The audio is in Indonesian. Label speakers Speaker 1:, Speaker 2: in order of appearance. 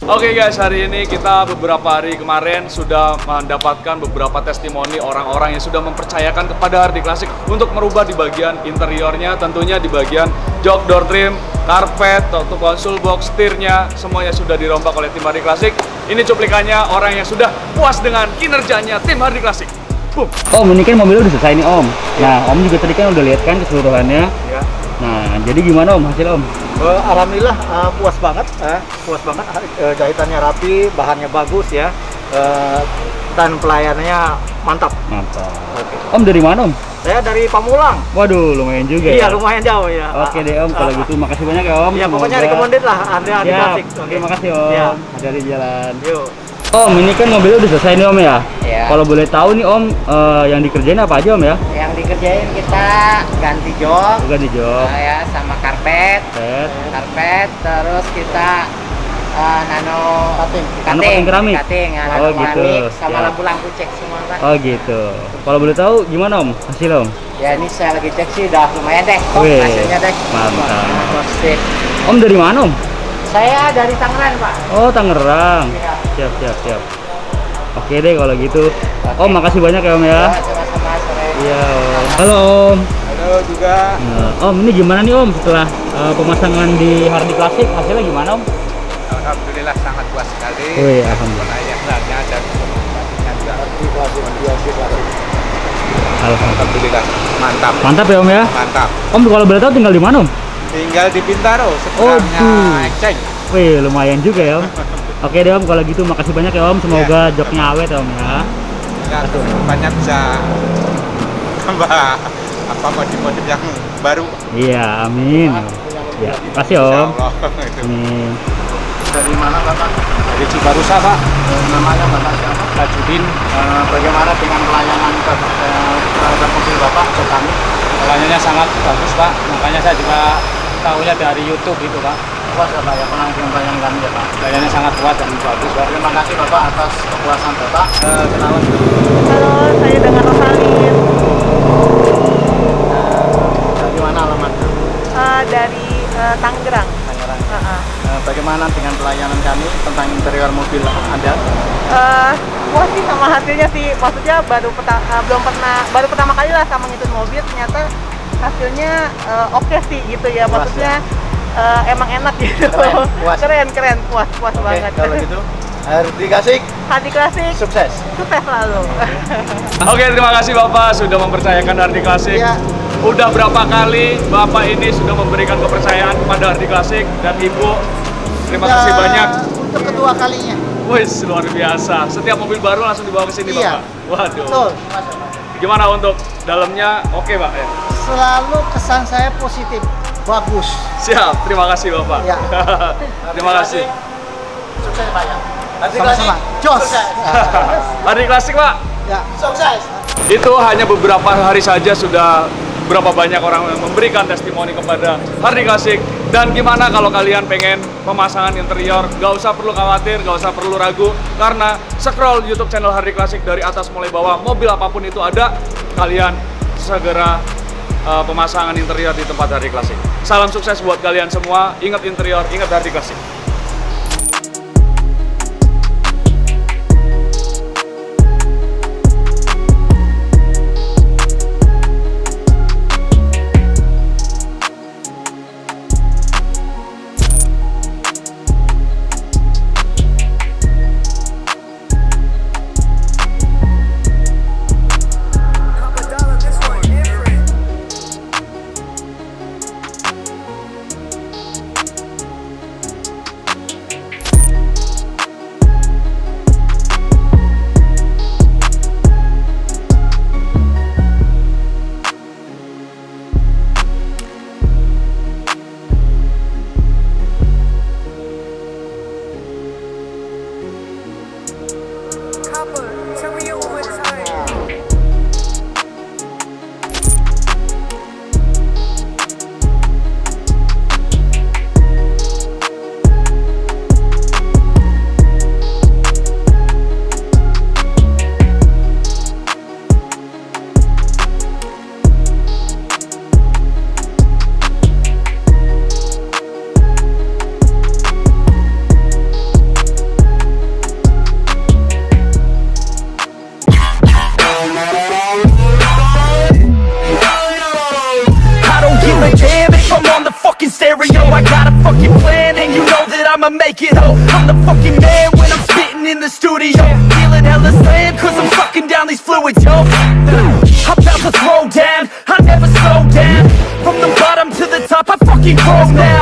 Speaker 1: Oke guys, hari ini kita beberapa hari kemarin sudah mendapatkan beberapa testimoni orang-orang yang sudah mempercayakan kepada Hardi Classic untuk merubah di bagian interiornya, tentunya di bagian jok door trim, karpet, untuk konsol box, setirnya, semuanya sudah dirombak oleh tim Hardi Classic. Ini cuplikannya orang yang sudah puas dengan kinerjanya tim Hardi Classic. Boom.
Speaker 2: Om, ini kan mobilnya udah selesai nih Om. Nah, Om juga tadi kan udah lihat kan keseluruhannya.
Speaker 3: Ya.
Speaker 2: Nah, jadi gimana Om hasil Om?
Speaker 3: Alhamdulillah puas banget, jahitannya rapi, bahannya bagus ya, dan pelayanannya mantap.
Speaker 2: Mantap.
Speaker 3: Oke.
Speaker 2: Om dari mana Om?
Speaker 3: Saya dari Pamulang.
Speaker 2: Waduh, lumayan juga
Speaker 3: Iya,
Speaker 2: ya.
Speaker 3: lumayan jauh ya.
Speaker 2: Oke deh Om, kalau gitu makasih banyak ya Om.
Speaker 3: Ya pokoknya
Speaker 2: Semoga-
Speaker 3: recommended lah, Hardi
Speaker 2: Ya,
Speaker 3: Classic.
Speaker 2: terima kasih Om.
Speaker 3: Ya.
Speaker 2: Hati-hati di jalan.
Speaker 3: Yuk.
Speaker 2: Om, ini kan mobilnya udah selesai nih Om ya?
Speaker 4: Iya.
Speaker 2: Kalau boleh tahu nih Om, yang dikerjain apa aja Om ya?
Speaker 4: Yang dikerjain kita ganti jok,
Speaker 2: Ganti jok,
Speaker 4: ya sama karpet, terus kita nano
Speaker 2: coating keramik?
Speaker 4: ya,
Speaker 2: Oh,
Speaker 4: nano
Speaker 2: gitu.
Speaker 4: keramik, sama
Speaker 2: Siap.
Speaker 4: lampu-lampu cek semua Pak.
Speaker 2: Oh gitu. Kalau boleh tahu gimana Om hasil Om?
Speaker 4: Ya ini saya lagi cek sih udah lumayan deh,
Speaker 2: Wih,
Speaker 4: hasilnya deh.
Speaker 2: mantap.
Speaker 4: Nah, sip.
Speaker 2: Om dari mana Om?
Speaker 4: Saya dari Tangerang Pak.
Speaker 2: Oh Tangerang.
Speaker 4: Iya.
Speaker 2: Siap. Oke deh kalau gitu. Om makasih banyak ya Om ya.
Speaker 4: Ya, sama-sama sore.
Speaker 2: Iya Om. Halo Om.
Speaker 3: Halo juga.
Speaker 2: Nah, Om ini gimana nih Om setelah pemasangan di Hardi Classic hasilnya gimana Om?
Speaker 5: Alhamdulillah sangat puas sekali.
Speaker 2: Wih, alhamdulillah.
Speaker 5: Pelayanannya dan pengobatan juga.
Speaker 2: Alhamdulillah.
Speaker 5: Alhamdulillah mantap.
Speaker 2: Mantap ya Om ya.
Speaker 5: Mantap.
Speaker 2: Om kalau boleh tahu tinggal di mana Om?
Speaker 5: Tinggal di Bintaro
Speaker 2: Aduh.
Speaker 5: seberangnya Eceng.
Speaker 2: Wih lumayan juga ya Om. Oke deh Om kalau gitu makasih banyak ya Om. Semoga joknya awet ya Om ya.
Speaker 5: Ya, banyak bisa tambah apa modif-modif yang baru.
Speaker 2: Iya amin. Ya makasih Om.
Speaker 5: Insyaallah. Itu.
Speaker 2: Amin.
Speaker 3: Dari mana Bapak?
Speaker 5: Dari Cibarusa, Pak.
Speaker 3: Namanya Bapak siapa?
Speaker 5: Tajudin.
Speaker 3: Bagaimana dengan pelayanan terhadap mobil Bapak ke kami?
Speaker 5: Pelayanannya sangat bagus, Pak. Makanya saya juga tahunya dari YouTube itu, Pak.
Speaker 3: Puas ya Pak ya, pelayanan kami ya Pak.
Speaker 5: Pelayanannya sangat kuat dan bagus, Pak.
Speaker 3: Terima kasih Bapak atas kepuasan Bapak. Kenalan.
Speaker 6: Halo, saya dengan Rosalin
Speaker 3: Dari mana alamatnya?
Speaker 6: dari Tangerang.
Speaker 3: Tangerang. Bagaimana dengan pelayanan kami tentang interior mobil Anda?
Speaker 6: Puas sih sama hasilnya sih. Maksudnya baru pertama kali lah sama ngitun mobil, ternyata hasilnya oke sih gitu ya.
Speaker 3: Puas,
Speaker 6: Maksudnya emang enak gitu.
Speaker 3: Keren, puas.
Speaker 6: keren, puas
Speaker 3: Oke,
Speaker 6: banget.
Speaker 3: kalau gitu Hardi Classic
Speaker 6: Hardi Classic
Speaker 3: sukses.
Speaker 6: sukses selalu.
Speaker 1: Oke, terima kasih Bapak sudah mempercayakan Hardi Classic.
Speaker 3: Iya.
Speaker 1: Udah berapa kali Bapak ini sudah memberikan kepercayaan kepada Hardi Classic dan Ibu. Terima kasih banyak.
Speaker 7: Untuk kedua kalinya.
Speaker 1: Wih, luar biasa. Setiap mobil baru langsung dibawa ke sini,
Speaker 7: Iya.
Speaker 1: Bapak. Waduh.
Speaker 7: Betul.
Speaker 1: Gimana untuk dalamnya? Oke, Pak. Ya.
Speaker 7: Selalu kesan saya positif, bagus.
Speaker 1: Siap. Terima kasih, Bapak.
Speaker 7: Ya.
Speaker 1: Terima kasih.
Speaker 3: Sukses Pak ya.
Speaker 7: Sama-sama. Jos.
Speaker 1: Hardi Classic, Pak.
Speaker 7: Ya.
Speaker 3: Sukses.
Speaker 1: Itu hanya beberapa hari saja sudah berapa banyak orang yang memberikan testimoni kepada Hardi Classic. Dan gimana kalau kalian pengen pemasangan interior, gak usah perlu khawatir, gak usah perlu ragu, karena scroll YouTube channel Hardi Classic dari atas mulai bawah, mobil apapun itu ada, kalian segera pemasangan interior di tempat Hardi Classic. Salam sukses buat kalian semua, ingat interior, ingat Hardi Classic.
Speaker 8: fucking plan, and you know that I'ma make it. Oh, I'm the fucking man when I'm spitting in the studio. Feeling hella slam, cause I'm sucking down these fluids, yo. I'm about to throw down, I never slow down. From the bottom to the top, I fucking grow now.